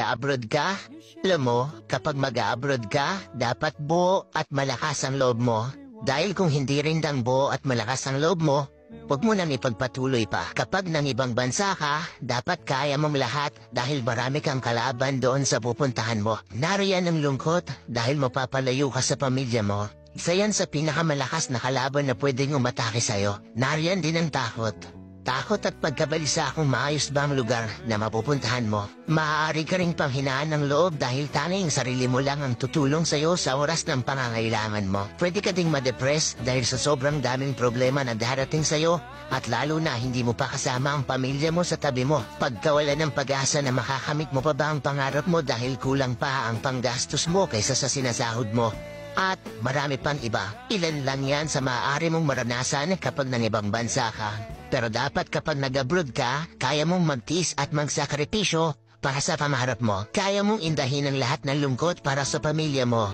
mag-abroad ka? Alam mo, kapag mag-abroad ka, dapat buo at malakas ang loob mo. Dahil kung hindi rin dang buo at malakas ang loob mo, huwag mo nang ipagpatuloy pa. Kapag nang ibang bansa ka, dapat kaya mong lahat dahil marami kang kalaban doon sa pupuntahan mo. Nariyan ang lungkot dahil mapapalayo ka sa pamilya mo. Isa yan sa pinakamalakas na kalaban na pwedeng umatake sa'yo. Nariyan din ang takot. Takot at pagkabalisa kung maayos ba ang lugar na mapupuntahan mo. Maaari ka ring panghinaan ng loob dahil tanging sarili mo lang ang tutulong sa'yo sa oras ng pangangailangan mo. Pwede ka ding ma-depress dahil sa sobrang daming problema na darating sa'yo at lalo na hindi mo pa kasama ang pamilya mo sa tabi mo. Pagkawala ng pag-asa na makakamit mo pa ba ang pangarap mo dahil kulang pa ang panggastos mo kaysa sa sinasahod mo. At marami pang iba. Ilan lang yan sa maaari mong maranasan kapag nang ibang bansa ka. Pero dapat kapag nag-abroad ka, kaya mong magtiis at magsakripisyo para sa pangarap mo. Kaya mong indahin ang lahat ng lungkot para sa pamilya mo.